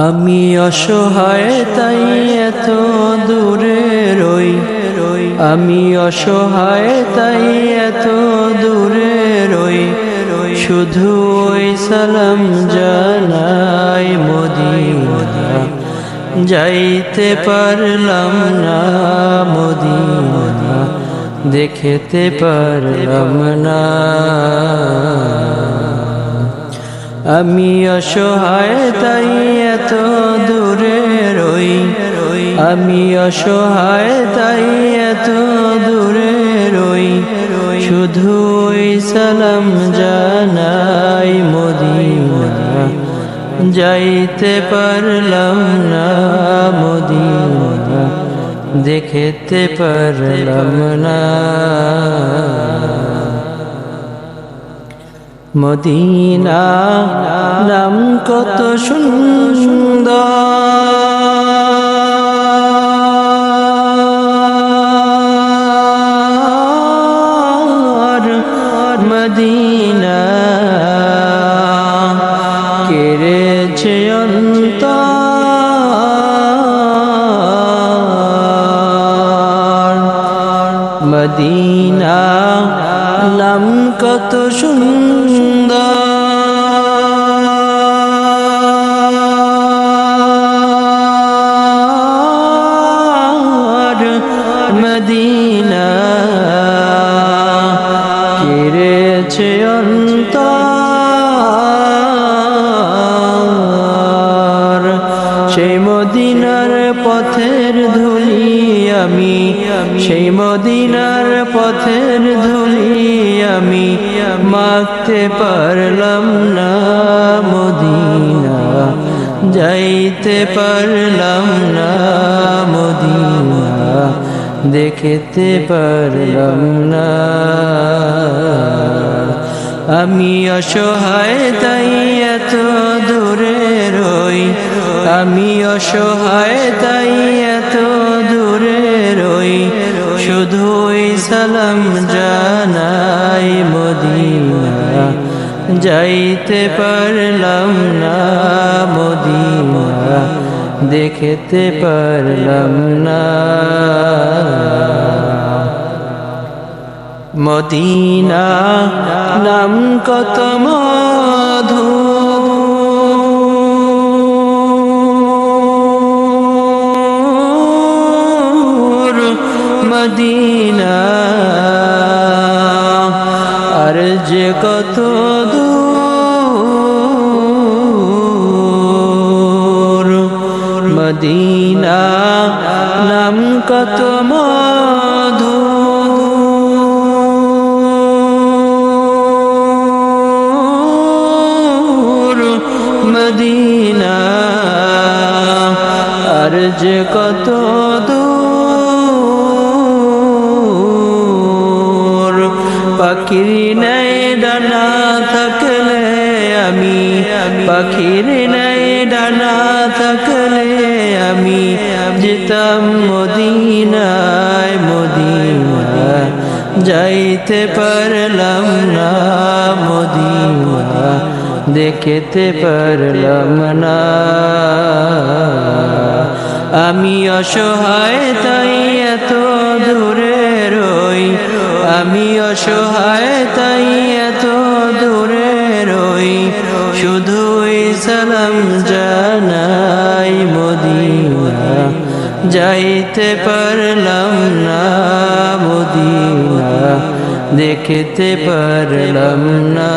আমি অসহায় তাই এত দূরে রই, আমি অসহায় তাই এত দূরে রই, শুধু ওই সালাম জানাই মদিনা, যাইতে পারলাম না মদিনা, দেখতে পারলাম না। আমি অসহায় তাই এত দূরে রই, আমি অসহায় তাই এত দূরে রই, শুধু ওই সালাম জানাই মদিনা, যাইতে পারলাম না মদিনা, দেখতে পারলাম না। মদিনা নাম কত সুন্দর, মদিনা কেড়েছে অন্তর, মদিনা নাম কত সুন্দর, মদিনা কেড়েছে অন্তর, সেই মদিনার পথের ধুলি আমি, সেই মদিনার পথের ধুলি আমি, মাখতে পারলাম না মদিনা, যাইতে পারলাম না মদিনা, দেখতে পারলাম না। আমি অসহায় তাই এত দূরে রই, আমি অসহায় তাই এত দূরে রই, শুধুই সালাম জানাই মদিনা, যাইতে পারলাম না মদিনা, দেখতে পারলাম না। মদিনা নাম কত মধু, মদিনা আর যে কত দূর, মদিনা নাম কত মধু, মদিনা আর যে কত দূর, পাখির নাই ডানা থাকলে আমি, পাখির নাই ডানা থাকলে আমি, যেতাম মদিনায় মদিনা, যাইতে পারলাম না মদিনা, দেখতে পারলাম না। আমি অসহায় তাই এত দূরে রই, আমি অসহায় তাই এত দূরে রই, শুধুই সালাম জানাই মদিনা, যাইতে পারলাম না মদিনা, দেখতে পারলাম না।